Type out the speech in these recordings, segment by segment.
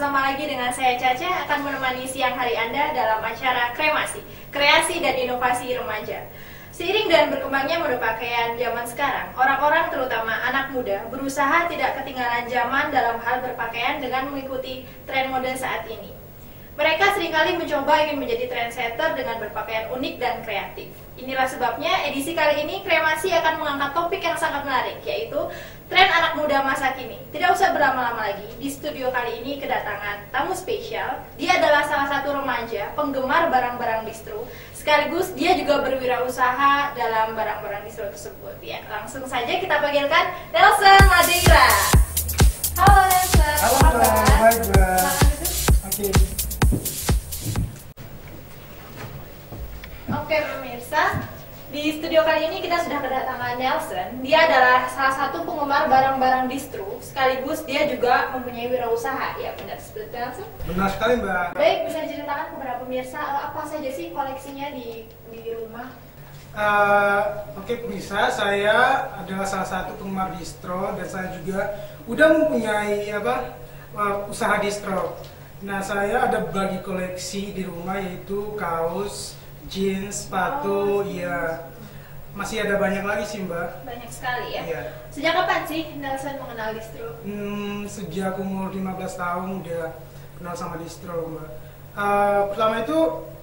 bersama lagi dengan saya Caca akan menemani siang hari Anda dalam acara Kremasi, Kreasi dan Inovasi Remaja. Seiring dan berkembangnya mode pakaian zaman sekarang, orang-orang terutama anak muda berusaha tidak ketinggalan zaman dalam hal berpakaian dengan mengikuti tren mode saat ini. Mereka seringkali mencoba ingin menjadi trendsetter dengan berpakaian unik dan kreatif. Inilah sebabnya edisi kali ini Kremasi akan mengangkat topik yang sangat menarik, yaitu tren anak muda masa kini. Tidak usah berlama-lama lagi, di studio kali ini kedatangan tamu spesial. Dia adalah salah satu remaja penggemar barang-barang distro, sekaligus dia juga berwirausaha dalam barang-barang distro tersebut. Ya, langsung saja kita panggilkan Nelson Madeira. Halo Nelson. Halo, baik, Oke. Oke pemirsa, di studio kali ini kita sudah kedatangan Nelson. Dia adalah salah satu penggemar barang-barang distro, sekaligus dia juga mempunyai wirausaha. Ya benar seperti Nelson? Benar sekali Mbak. Baik, bisa diceritakan kepada pemirsa apa saja sih koleksinya di rumah? Oke pemirsa, saya adalah salah satu penggemar distro dan saya juga udah mempunyai usaha distro. Nah, saya ada bagi koleksi di rumah yaitu kaos, jeans, sepatu, ya masih ada banyak lagi sih Mbak. Banyak sekali ya? Iya. Sejak kapan sih Nelson mengenal distro? Sejak umur 15 tahun udah kenal sama distro Mbak. Pertama itu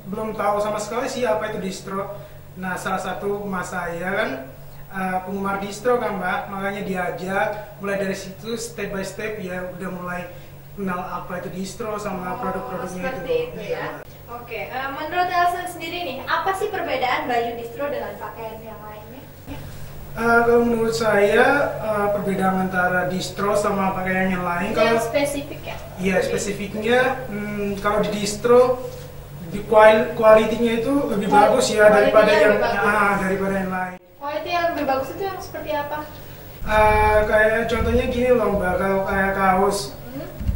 belum tahu sama sekali sih apa itu distro. Nah, salah satu mas saya kan penggemar distro kan Mbak, makanya diajak mulai dari situ step by step ya udah mulai kenal apa itu distro sama produk-produknya seperti itu ya. Oke, menurut Nelson sendiri nih, apa sih perbedaan baju distro dengan pakaian yang lainnya? Kalau menurut saya perbedaan antara distro sama pakaian yang lain, kalau spesifik ya? Iya, spesifiknya kalau di distro di kualitinya itu lebih bagus ya daripada yang lain. Kualiti yang lebih bagus itu yang seperti apa? Kayak contohnya gini loh Mbak, kalau kayak kaos.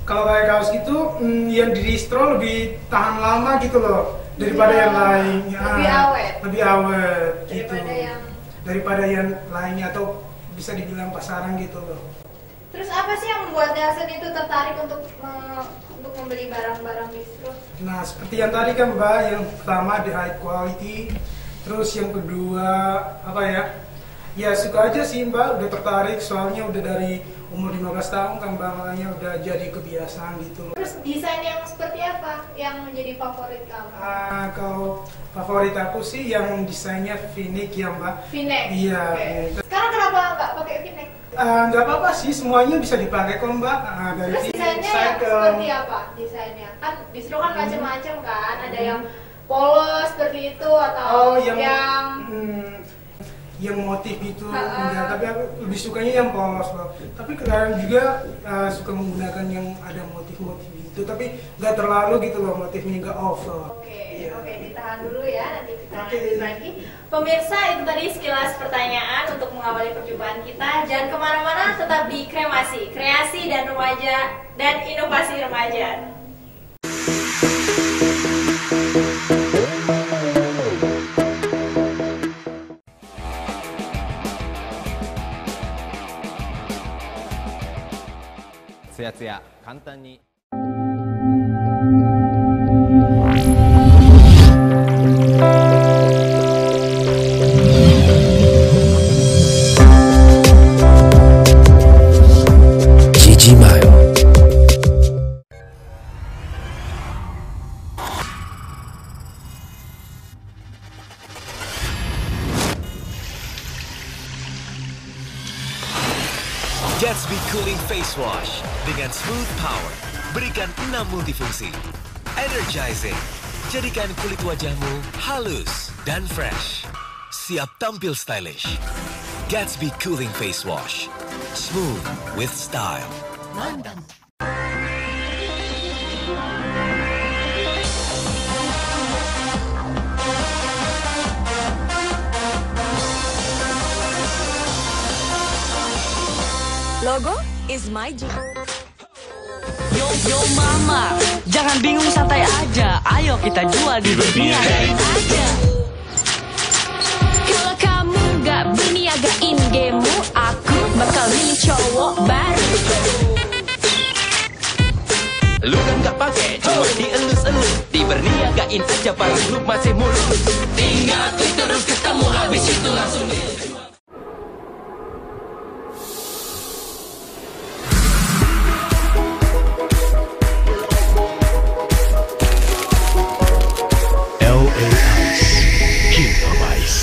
Kalau kayak kaos itu yang di distro lebih tahan lama gitu loh daripada yang lain. Lebih awet. Lebih awet gitu. Daripada yang lainnya atau bisa dibilang pasaran gitu loh. Terus apa sih yang membuat Nelson itu tertarik untuk membeli barang-barang distro? Nah, seperti yang tadi kan Mbak, yang pertama di high quality, terus yang kedua ya suka aja sih Mbak, udah tertarik soalnya udah dari umur 15 tahun kan Mbak, makanya udah jadi kebiasaan gitu. Terus desain yang seperti apa yang menjadi favorit kamu? Kalau favorit aku sih yang desainnya V-neck ya Mbak. V-neck? Iya. Okay. Sekarang kenapa nggak pakai V-neck? Nggak apa-apa sih, semuanya bisa dipakai kok Mbak. Dari terus desainnya seperti apa? Desainnya kan distro kan macam-macam kan, ada yang polos seperti itu atau yang motif itu enggak, tapi aku lebih sukanya yang polos loh. Tapi kadang juga suka menggunakan yang ada motif-motif gitu, tapi nggak terlalu gitu loh, motifnya nggak over. Oke, ditahan dulu ya, nanti kita lanjut lagi. Pemirsa, itu tadi sekilas pertanyaan untuk mengawali perjumpaan kita. Jangan kemana-mana, tetap di Kremasi, Kreasi dan Remaja dan Inovasi Remaja. Gatsby Cooling Face Wash dengan smooth power, berikan 6 multifungsi. Energizing, jadikan kulit wajahmu halus dan fresh. Siap tampil stylish. Gatsby Cooling Face Wash, smooth with style. Mantap. Logo is my job. Yo mama, jangan bingung, santai aja. Ayo kita jual di berniagain aja. Kalau kamu gak berniagain gamemu, aku bakal milih cowok baru. Lu kan gak pakai, cuma dielus-elus, diberniagain aja barang lu masih mulus. Tinggal klik terus ketemu, habis itu langsung LA Ice, King of Ice.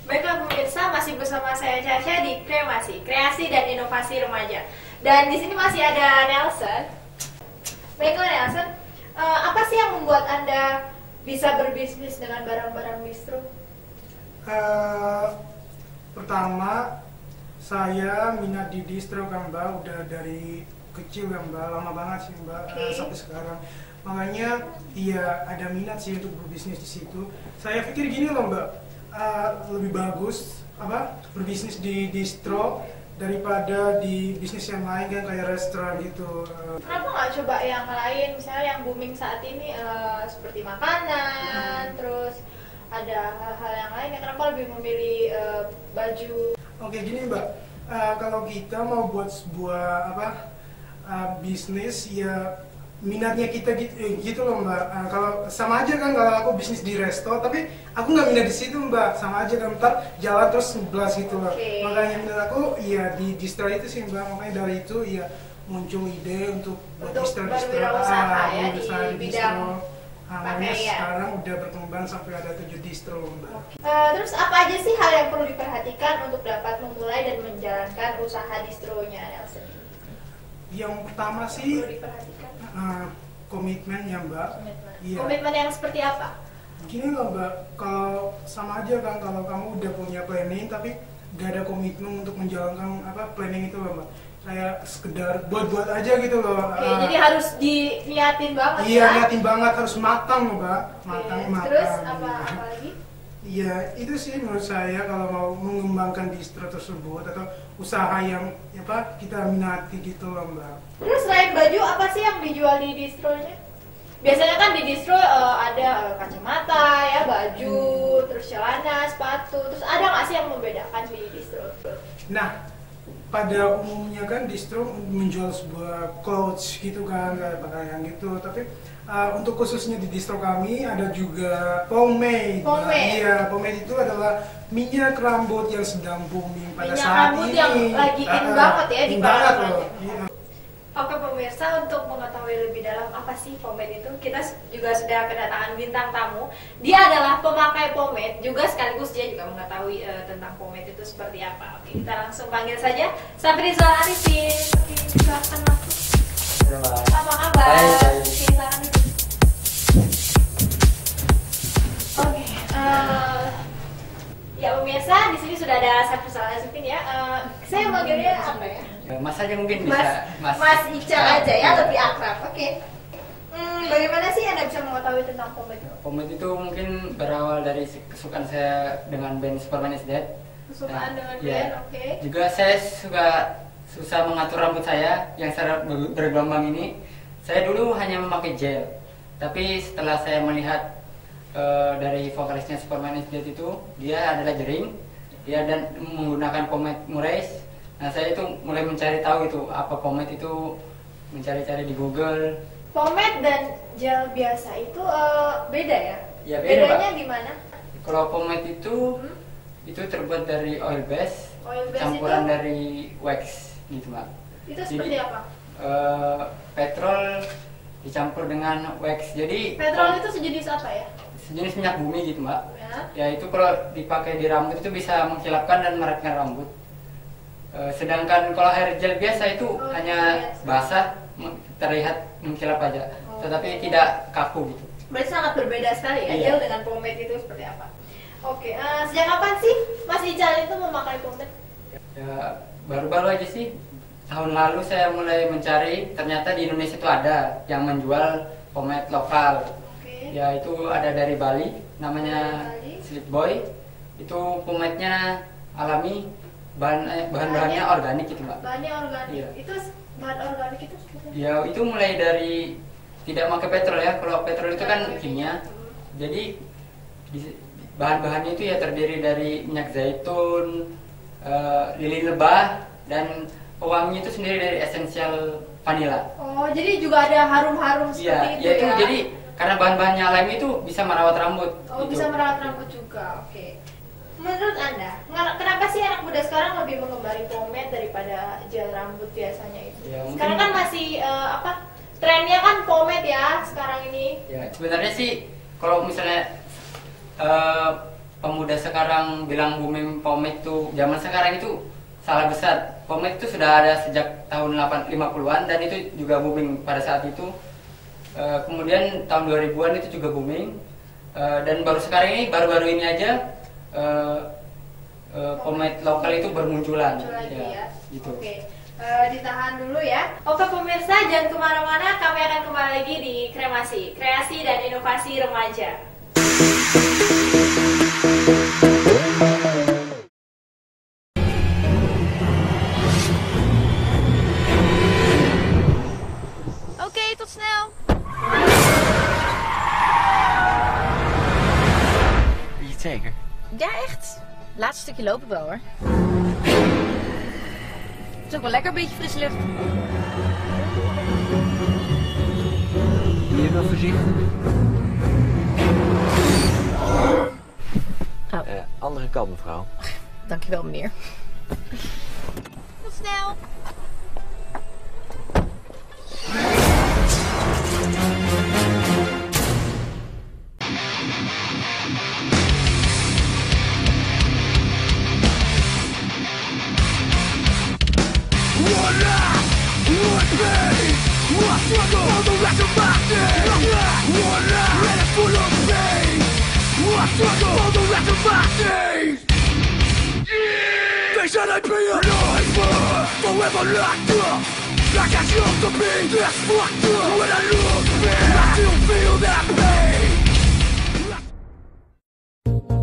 Baiklah pemirsa, masih bersama saya Caca di Kremasi, Kreasi dan Inovasi Remaja. Dan di sini masih ada Nelson. Baiklah Nelson, apa sih yang membuat Anda bisa berbisnis dengan barang-barang distro? Pertama, saya minat di distro kan Mbak, udah dari kecil kan Mbak, lama banget sih Mbak, sampai sekarang. Makanya iya ada minat sih untuk berbisnis di situ. Saya pikir gini loh Mbak, lebih bagus berbisnis di distro daripada di bisnis yang lain kan kayak restoran gitu. Kenapa nggak coba yang lain, misalnya yang booming saat ini seperti makanan, terus ada hal-hal yang lain, kenapa lebih memilih baju? Oke gini Mbak, kalau kita mau buat sebuah bisnis ya minatnya kita gitu loh Mbak. Kalau sama aja kan kalau aku bisnis di resto tapi aku nggak minat di situ Mbak, sama aja kan ntar jalan terus ngeblas gitu loh. Okay. Makanya minat aku ya di distro itu sih Mbak, makanya dari itu ya muncul ide untuk buat distro-distro berwirausaha ya di di bidang makanya pakaian. sekarang udah berkembang sampai ada 7 distro Mbak. Terus apa aja sih hal yang perlu diperhatikan untuk dapat memulai dan menjalankan usaha distronya Nelson? Yang pertama sih Perlu diperhatikan komitmen ya Mbak. Iya. komitmen yang seperti apa? Gini loh Mbak, kalau sama aja kan kalau kamu udah punya planning tapi gak ada komitmen untuk menjalankan planning itu loh Mbak. Kayak sekedar buat-buat aja gitu loh. Oke, jadi harus diniatin banget Iya, ya? niatin banget, harus matang loh Mbak. Matang. Terus apa lagi? Iya, itu sih menurut saya kalau mau mengembangkan distro tersebut atau usaha yang kita minati gitu loh Mbak. Terus selain baju, apa sih yang dijual di distronya? Biasanya kan di distro ada kacamata, ya baju, terus celana, sepatu. Terus ada nggak sih yang membedakan di distro? Nah, pada umumnya kan distro menjual sebuah clothes gitu kan, kayak pakaian gitu. Tapi untuk khususnya di distro kami ada juga pomade. Pomade? Iya, pomade itu adalah minyak rambut yang sedang booming pada Minyak saat rambut ini. yang lagi in banget ya di in banget kalangan. loh. Iya. Oke pemirsa, untuk mengetahui lebih dalam apa sih pomade itu, kita juga sudah kedatangan bintang tamu. Dia adalah pemakai pomade, juga sekaligus dia juga mengetahui tentang pomade itu seperti apa. Oke, kita langsung panggil saja Safrizal Arifin. Oke, silakan masuk. Apa kabar? Baik. Oke, silakan duduk. Oke, ya pemirsa, di sini sudah ada Safrizal Arifin ya. Saya manggilnya apa ya? Mas aja mungkin bisa. Mas Ical aja ya, lebih akrab. Oke. Bagaimana sih Anda bisa mengetahui tentang pomade? Pomade itu mungkin berawal dari kesukaan saya dengan band Superman is Dead. Kesukaan dengan ya. band, oke. Juga saya susah mengatur rambut saya yang sangat bergelombang ini. Saya dulu hanya memakai gel, tapi setelah saya melihat dari vokalisnya Superman is Dead itu, dia adalah jering, dia dan menggunakan pomade Murray's. Nah saya itu mulai mencari tahu itu apa pomade itu, mencari-cari di Google. Pomade dan gel biasa itu beda ya? Ya, beda, Bedanya Pak. gimana? Kalau pomade itu terbuat dari oil base, Oil base campuran itu? dari wax gitu Mbak. Itu seperti apa? Petrol dicampur dengan wax. Jadi Petrol itu sejenis apa ya? sejenis minyak bumi gitu Mbak. Ya. Ya itu kalau dipakai di rambut itu bisa mengkilapkan dan merapikan rambut. Sedangkan kalau air gel biasa itu hanya biasa. basah, terlihat mengkilap aja, tetapi tidak kaku gitu. Berarti sangat berbeda sekali ya, Iya. gel dengan pomade itu seperti apa? Oke, sejak kapan sih Mas Ical itu memakai pomade? Ya baru-baru aja sih. Tahun lalu saya mulai mencari, ternyata di Indonesia itu ada yang menjual pomade lokal. Oke. Ya itu ada dari Bali, namanya Dari Bali. Sleep Boy. Itu pomade-nya alami, bahan-bahannya organik gitu Mbak. Bahannya organik. Iya. Itu bahan organik itu seperti apa? Ya itu mulai dari tidak pakai petrol ya. Kalau petrol itu kan Oke. kimia. Jadi bahan-bahannya itu ya terdiri dari minyak zaitun, lilin lebah, dan pewangi itu sendiri dari esensial vanila. Oh, jadi juga ada harum-harum seperti itu ya? Itu ya? Jadi karena bahan-bahannya alami itu bisa merawat rambut. Oh, gitu. bisa merawat rambut juga. Oke. Menurut Anda, kenapa sih anak muda sekarang lebih menggemari pomade daripada gel rambut biasanya itu? Ya, sekarang kan masih trennya kan pomade ya sekarang ini. Ya, sebenarnya sih kalau misalnya pemuda sekarang bilang booming pomade tuh zaman sekarang itu salah besar. Pomade itu sudah ada sejak tahun 50-an dan itu juga booming pada saat itu. Kemudian tahun 2000-an itu juga booming. Dan baru sekarang ini, baru-baru ini aja pomade lokal itu bermunculan. Muncul lagi ya. Gitu. Oke. Ditahan dulu ya. Oke pemirsa, jangan kemana-mana. Kami akan kembali lagi di Kremasi, kreasi dan inovasi remaja. Oké, tot snel. Weet je het zeker? Ja, echt. Laatste stukje lopen wel hoor. Het is ook wel lekker, een beetje frisse lucht. Doe je wel voorzichtig? Oh. Andere kant, mevrouw. Dankjewel meneer. Tot snel.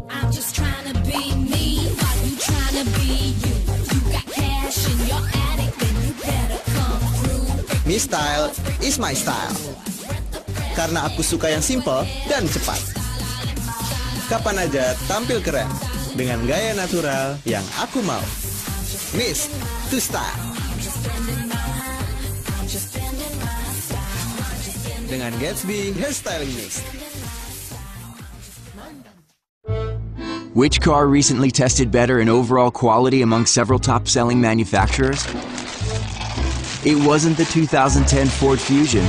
I'm just trying to be me while you trying to be you. You got cash and you're addict, then you better come through. Me style is my style. Karena aku suka yang simple dan cepat. Kapan aja tampil keren dengan gaya natural yang aku mau. Miss to style. Dengan Gatsby Hairstyling Mist. Which car recently tested better in overall quality among several top-selling manufacturers? It wasn't the 2010 Ford Fusion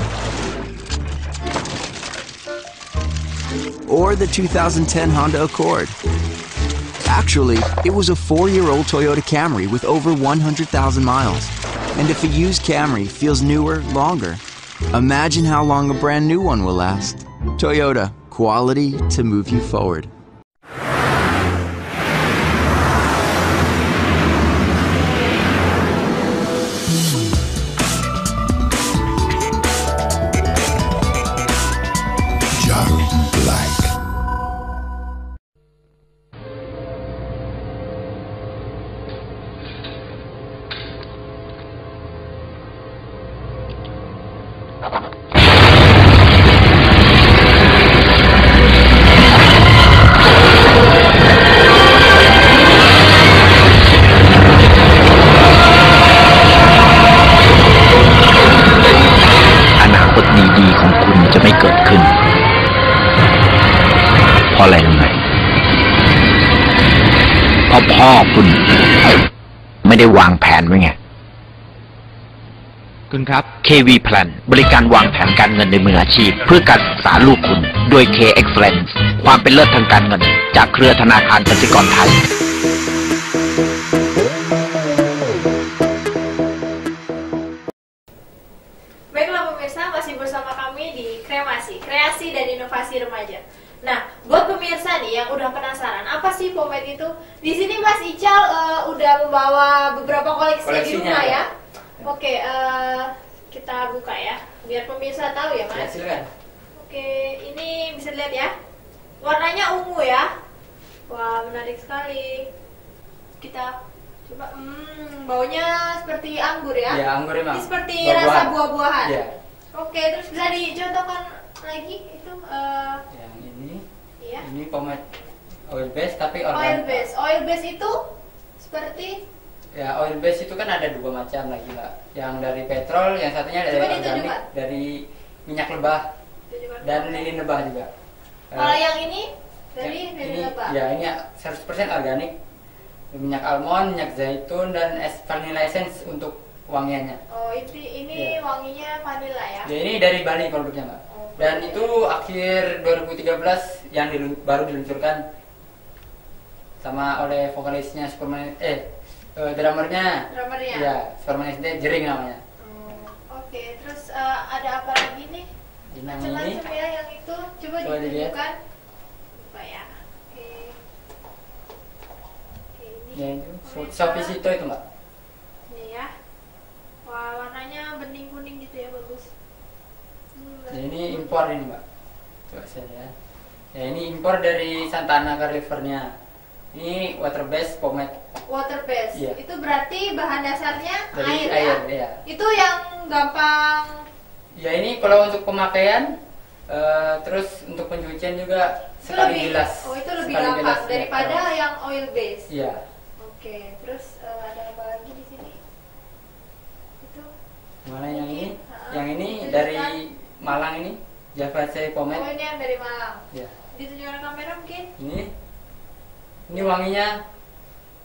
or the 2010 Honda Accord. Actually, it was a 4-year-old Toyota Camry with over 100,000 miles. And if a used Camry feels newer longer, imagine how long a brand new one will last. Toyota, quality to move you forward.พ่อคุณไม่ได้วางแผนไว้ไงคุณครับ KV Plan บริการวางแผนการเงินในมืออาชีพเพื่อการศึกษาลูกคุณด้วย K Excellence ความเป็นเลิศทางการเงินจากเครือธนาคารกสิกรไทย Baiklah pemirsa, masih bersama kami di Kremasi, kreasi dan inovasi remaja. Nah, buat pemirsa nih yang udah penasaran, apa sih pomade itu? Di sini Mas Ical udah membawa beberapa koleksinya di rumah ya. Oke, kita buka ya, biar pemirsa tahu ya Mas. Ya, silakan. Oke, ini bisa dilihat ya. Warnanya ungu ya. Wah, menarik sekali. Kita coba, baunya seperti anggur ya. Ya, anggur emang. Ini seperti Buah-buahan. rasa buah-buahan. Ya. Oke, terus bisa dicontohkan lagi itu? Yang ini, Iya. ini pomade oil base tapi Oil organik. base. Oil base itu seperti Ya, oil base itu kan ada 2 macam lagi Mbak. Yang dari petrol, yang satunya dari Coba organik, ditunjukkan. dari minyak lebah Tunjukkan. dan lilin lebah juga. Kalau yang ini dari ini, lilin lebah. Ya, ini 100% organik. Minyak almond, minyak zaitun dan vanilla essence untuk wangiannya. Oh, ini Ya. wanginya vanilla ya. Ya, ini dari Bali produknya Mbak. Dan itu akhir 2013 yang baru diluncurkan sama oleh vokalisnya Superman drummernya. Drummernya. Ya, Superman SD Jering namanya. Oke, terus ada apa lagi nih? Ini Macam-macam ya yang itu. Coba Coba dilihat. ditunjukkan. Apa ya? Oke. Ini. Ya itu Sopisito itu Mbak. Ini ya. Wah, warnanya bening kuning gitu ya, bagus. Ya, ini impor ini Mbak. Coba saya lihat. Ya ini impor dari Santa Ana, California. Ini water based pomade. Water base. Iya. Itu berarti bahan dasarnya Dari air, ya? ya. Itu yang gampang. Ya ini kalau untuk pemakaian, terus untuk pencucian juga Itu sekali lebih, bilas. oh itu lebih Sekali gampang bilas, ya. daripada yang oil base. Iya. Oke, terus ada apa lagi di sini? Itu Mana yang ini? Ah, Yang ini ditunjukkan. dari Malang ini, Java C Oh, pomade. ini yang dari Malang. Ya. Ditunjukkan kamera mungkin? Ini wanginya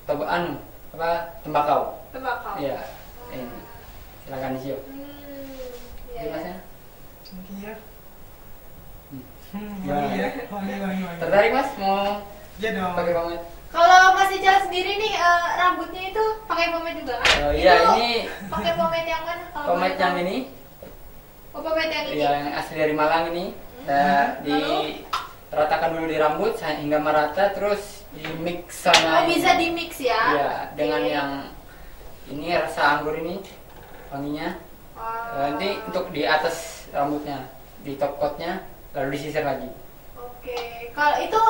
tembakau. Tembakau. Iya. Ini. Silakan isi. Iya, Ini ya. Masnya. Mungkin ya. Gimana? Wangi ya. Wangi. Tertarik Mas mau Iya dong. pakai pomade? Kalau Mas Ical sendiri nih rambutnya itu pakai pomade juga kan? Oh iya, Itu ini pakai pomade yang mana? Kalau pomade boleh yang tahu? ini. Oh, pomade yang ini. Iya, yang asli dari Malang ini. Diratakan dulu di rambut hingga merata, terus di mix sama Oh, bisa di mix ya? Iya, dengan Oke. yang ini rasa anggur ini wanginya. Nanti untuk di atas rambutnya, di top coatnya, lalu disisir lagi. Oke. Kalau itu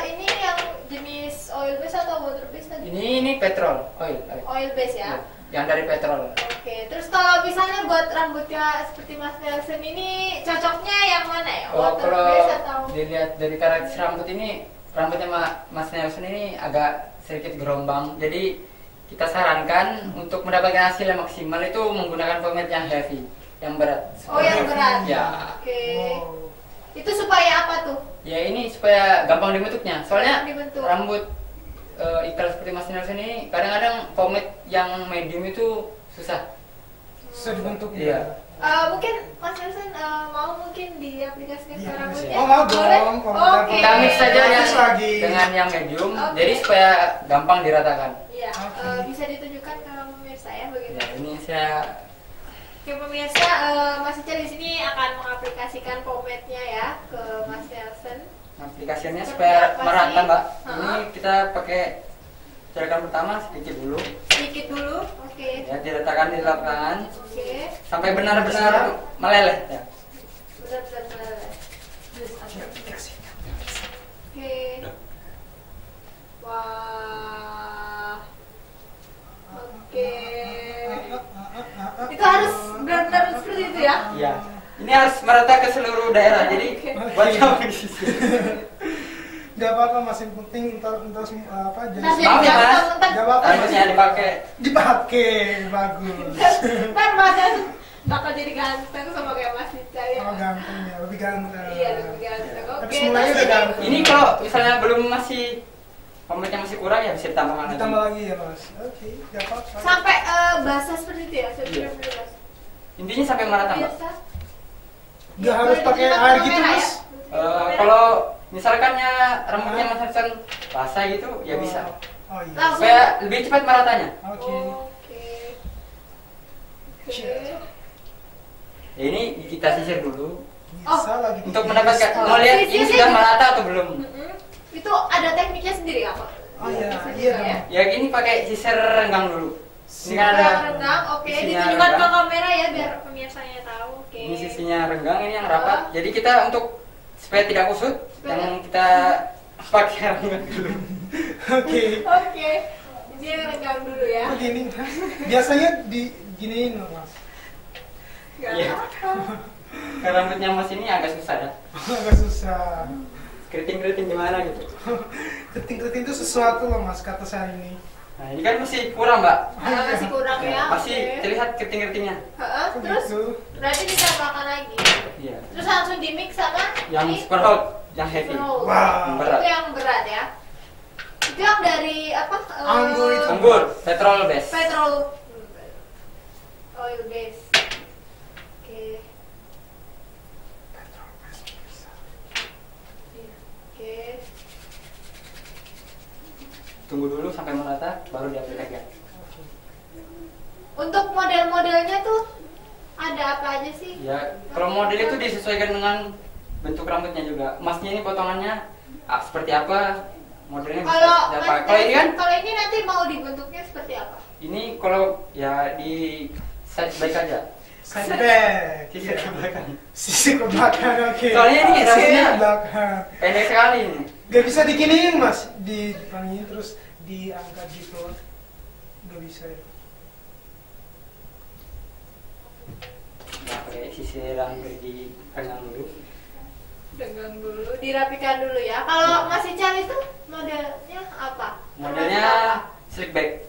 ini yang jenis oil base atau water base tadi? Ini petrol, oil. Oil base ya? Iya, yang dari petrol. Oke, terus kalau misalnya buat rambutnya seperti Mas Nelson ini cocoknya yang mana ya? Oh, Water kalau base atau? dilihat dari karakter rambut ini, rambutnya Mas Nelson ini agak sedikit gerombang. Jadi kita sarankan untuk mendapatkan hasil yang maksimal itu menggunakan pomade yang heavy, yang berat. Oh, yang berat. Ya. Oke. Itu supaya apa tuh? Ya ini supaya gampang dibentuknya. Soalnya Gampang dibentuk. rambut ikal seperti Mas Nelson ini kadang-kadang pomade yang medium itu susah. Susah dibentuk. Iya. Mungkin Mas Nelson mau mungkin diaplikasikan ke rambutnya? Oh, mau Boleh? dong. Kalau Oke. Kita mix saja ya lagi. dengan yang medium, Oke. jadi supaya gampang diratakan. Iya, bisa ditunjukkan ke pemirsa ya bagaimana? Ya, ini saya Oke pemirsa, Mas Ical di sini akan mengaplikasikan pomade-nya ya ke Mas Nelson. aplikasinya Seperti supaya apa merata sih? Mbak. Ha-ha. Ini kita pakai carakan pertama sedikit dulu. Sedikit dulu, oke. Ya, diratakan di lapangan Oke. sampai benar-benar meleleh. Ya. Benar-benar. Oke. Wah. Oke. Itu harus benar-benar seperti itu ya? Iya. Ini harus merata ke seluruh daerah. Jadi buat kamu di sisi. Gak apa-apa mas, yang penting entar apa jadi Ntar jadi ganteng, gak apa-apa mas. Rambutnya Dipakai bagus. Ntar Mas Nelson bakal jadi ganteng sama kayak Mas Ical ya. Oh ganteng ya, lebih ganteng. Iya, lebih ganteng. Oke. Tapi semuanya terus udah ini- ganteng. Ini kalau misalnya belum masih pomade-nya masih kurang ya bisa ditambahkan lagi. Ditambah lagi ya mas. Oke, gak apa-apa. Sampai basah seperti itu ya? Iya. Benar-benar basah. Intinya sampai merata Mbak. Biasa. Gak harus pakai air gitu mas. Kalau misalkannya rambutnya Mas Hansen basah gitu ya bisa. Oh iya. Langsung. Supaya lebih cepat meratanya. Oke. Oke. Ya, ini kita sisir dulu Bisa lagi. untuk mendapatkan mau lihat ini sudah merata atau belum. Itu ada tekniknya sendiri apa? Oh iya, iya dong. Ya ini pakai sisir renggang dulu. Ini kan ada Renggang, oke. sisinya Ditunjukkan ke renggang. kamera ya biar pemirsanya tahu. Oke. Ini sisinya renggang, ini yang rapat. Jadi kita untuk supaya tidak kusut, yang kita pakai renggang dulu. Oke. Oke. Dia renggang dulu ya. Begini, biasanya diginiin loh mas. Gak Iya. apa-apa. Karena rambutnya Mas ini agak susah ya. Agak susah. keriting gimana gitu. Keriting itu sesuatu loh mas kata saya ini. Nah ini kan masih kurang mbak. Masih kurang ya. Masih terlihat keriting-keritingnya. Terus berarti ditambahkan lagi. Iya. Terus langsung di mix sama yang super hot, yang heavy. Wow. Berat. Itu yang berat ya. Itu yang dari apa? Anggur itu. Anggur, petrol base. Petrol oil base. Oke. Oke. Tunggu dulu sampai merata, baru diaplikasikan. Untuk model-modelnya tuh ada apa aja sih? Ya, kalau model itu disesuaikan dengan bentuk rambutnya juga. Masnya ini potongannya seperti apa? Modelnya bisa apa? Kalau ini kan? Kalau ini nanti mau dibentuknya seperti apa? Ini kalau ya di side back aja. Side back. Sisi ke belakang. Sisi ke belakang, oke. Soalnya ini rambutnya belakang. Pendek sekali ini. Gak bisa diginiin mas, dipangin terus diangkat gitu. Gak bisa ya. Nah, pakai sisiran di pegang dulu. Pegang dulu, dirapikan dulu ya. Kalau masih cari itu modelnya apa? Modelnya slick back.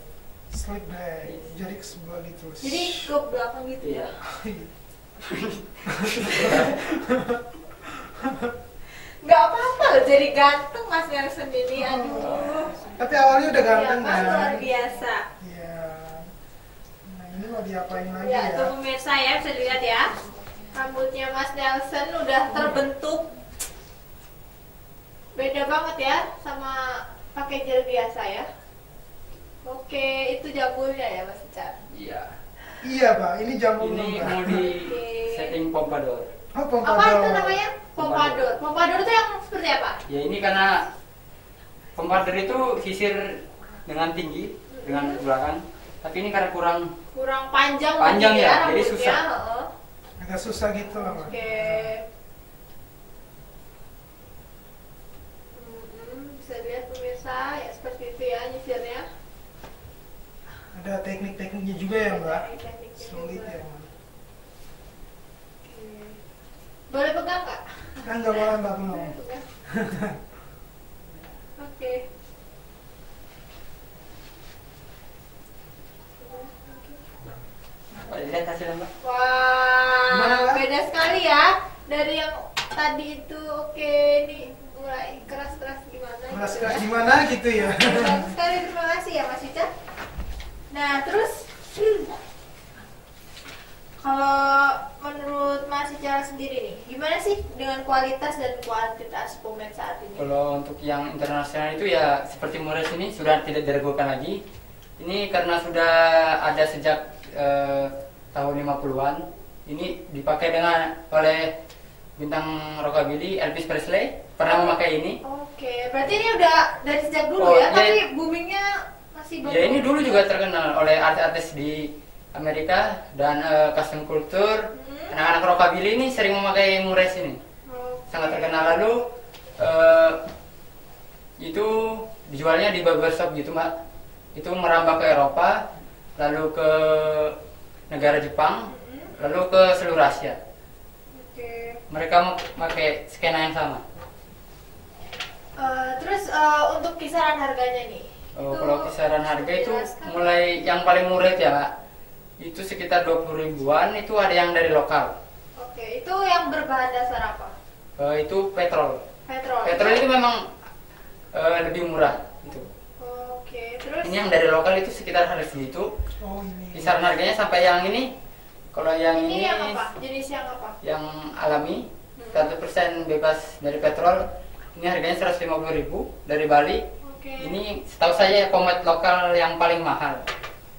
Slick back, jadi ke sebelah gitu. Jadi ke belakang gitu ya. Nggak apa-apa loh, jadi ganteng Mas Nelson ini. Aduh. Tapi awalnya udah ganteng ya, kan? Luar biasa. Iya. Nah ini mau diapain lagi Ya, ya? tuh pemirsa ya, bisa dilihat ya. Rambutnya Mas Nelson udah terbentuk. Beda banget ya sama pakai gel biasa ya. Oke, itu jambulnya ya Mas Icar? Iya. Iya Pak, ini jambul. Ini mau di setting pompadour. Oh, pompadour. Apa itu namanya? Pompadour. Pompadour itu yang seperti apa? Ya ini karena pompadour itu sisir dengan tinggi, dengan belakang. Tapi ini karena kurang panjang ya, jadi susah. Agak susah gitu lah Pak. Oke. Bisa lihat pemirsa ya, seperti itu ya nyisirnya. Ada teknik-tekniknya juga ya Mbak? Sulit ya Mbak. Boleh pegang Kak? Enggak boleh Mbak, belum. Oke. Lihat hasilnya Mbak. Wah, beda sekali ya dari yang tadi itu. Oke, ini mulai keras-keras gimana? Keras-keras gimana gitu ya? Bagus sekali, terima kasih ya Mas Ica. Nah, terus kalau menurut Mas Ica sendiri nih, gimana sih dengan kualitas dan kuantitas pomade saat ini? Kalau untuk yang internasional itu ya seperti Mores ini sudah tidak diragukan lagi. Ini karena sudah ada sejak tahun 50-an. Ini dipakai oleh bintang rockabilly Elvis Presley pernah memakai ini. Oke, berarti ini udah dari sejak dulu ya, tapi boomingnya masih baru. Ya ini dulu juga terkenal oleh artis-artis di Amerika dan custom culture. Anak-anak rockabilly ini sering memakai Mures ini. Sangat terkenal. Lalu itu dijualnya di barbershop gitu Mbak. Itu merambah ke Eropa, lalu ke negara Jepang, lalu ke seluruh Asia. Mereka memakai skena yang sama. Terus untuk kisaran harganya nih? Kalau kisaran harga itu mulai yang paling murah ya Pak, itu sekitar 20 ribuan. Itu ada yang dari lokal. Oke, itu yang berbahan dasar apa? Itu petrol. Petrol itu memang lebih murah. Itu. Oke, terus? Ini yang dari lokal itu sekitar harga segitu. Kisaran harganya sampai yang ini. Kalau yang ini yang apa? Jenis yang apa? Yang alami, 100% bebas dari petrol. Ini harganya 150.000 dari Bali. Ini setahu saya pomade lokal yang paling mahal.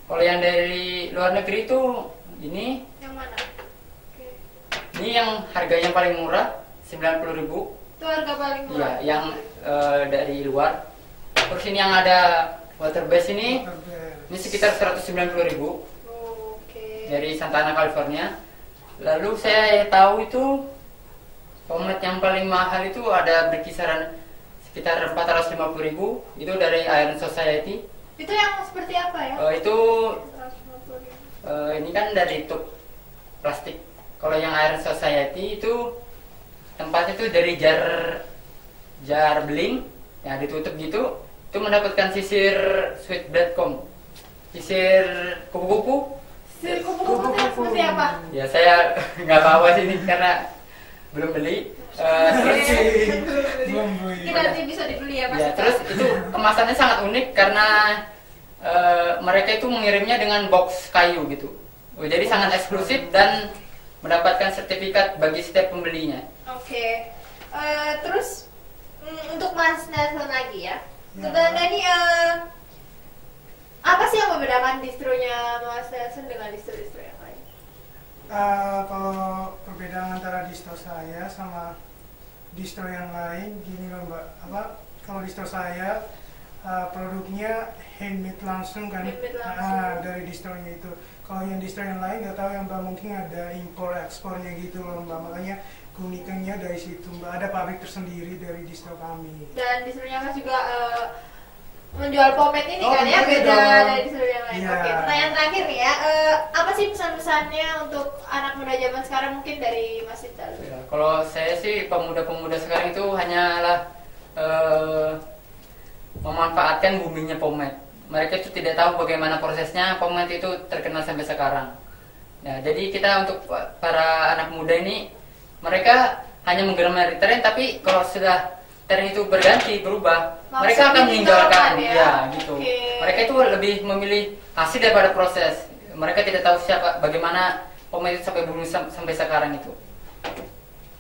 Kalau yang dari luar negeri itu ini. Yang mana? Ini yang harganya paling murah, 90.000. Itu harga paling murah. Iya, yang dari luar. Terus ini yang ada water base ini sekitar 190.000 dari Santana, California. Lalu saya tahu itu pomade yang paling mahal itu ada berkisaran sekitar 450.000, itu dari Iron Society. Itu yang seperti apa ya? Itu ini kan dari tub plastik. Kalau yang Iron Society itu tempatnya itu dari jar jar beling yang ditutup gitu, itu mendapatkan sisir sweet.com, sisir kupu-kupu. Sisir kupu-kupu seperti apa? Ya saya nggak bawa sini karena belum beli. Nanti bisa dibeli ya Mas. Ya, terus itu kemasannya sangat unik karena mereka itu mengirimnya dengan box kayu gitu. Jadi sangat eksklusif dan mendapatkan sertifikat bagi setiap pembelinya. Oke. Terus untuk Mas Nelson lagi ya. Sebenarnya ini apa sih yang membedakan distronya Mas Nelson dengan distro-distro yang lain? Kalau perbedaan antara distro saya sama distro yang lain gini loh Mbak. Kalau distro saya produknya handmade langsung kan, dari distronya itu. Kalau yang distro yang lain nggak tahu ya Mbak, mungkin ada impor ekspornya gitu loh Mbak. Makanya keunikannya dari situ Mbak, ada pabrik tersendiri dari distro kami. Dan distronya Mas juga menjual pomade ini kan ya, beda dari distro yang lain. Yeah. Oke, pertanyaan terakhir nih ya, apa sih pesan-pesannya untuk anak muda zaman sekarang, mungkin dari Mas Ital? Ya, kalau saya sih pemuda-pemuda sekarang itu hanyalah memanfaatkan boomingnya pomade. Mereka itu tidak tahu bagaimana prosesnya pomade itu terkenal sampai sekarang. Ya, jadi kita untuk para anak muda ini, mereka hanya menggemari tren, tapi kalau sudah tren itu berganti, berubah, mereka akan meninggalkan, ya gitu. Mereka itu lebih memilih hasil daripada proses. Mereka tidak tahu bagaimana pomade itu sampai booming sampai sekarang itu.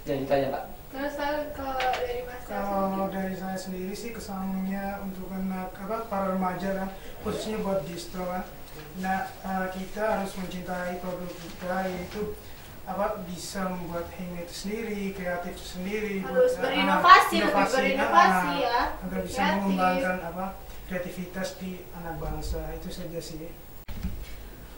Jadi itu aja Pak. Terus kalau dari Mas? Kalau dari saya sendiri sih kesannya untuk anak para remaja kan, khususnya buat distro kan. Nah, kita harus mencintai produk kita, yaitu bisa membuat handmade sendiri, kreatif sendiri, harus buat, berinovasi ya, agar bisa mengembangkan kreativitas di anak bangsa. Itu saja sih.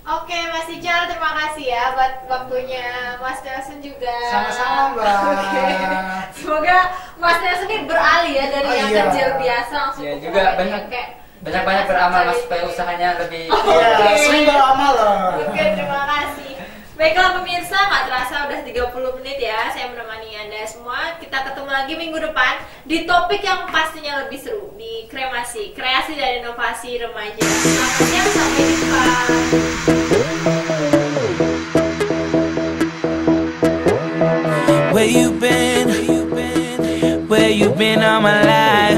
Oke, Mas Ical, terima kasih ya buat waktunya. Mas Nelson juga. Sama-sama, Mbak. Semoga Mas Nelson ini beralih ya dari yang kecil biasa langsung ya, juga banyak beramal Mas supaya usahanya lebih. Sering beramal loh. Oke, terima kasih. Baiklah pemirsa, nggak terasa udah 30 menit ya saya menemani Anda semua. Kita ketemu lagi minggu depan di topik yang pastinya lebih seru, di kremasi, kreasi dan inovasi remaja. Selamat siang, sampai jumpa. Where you been all my life?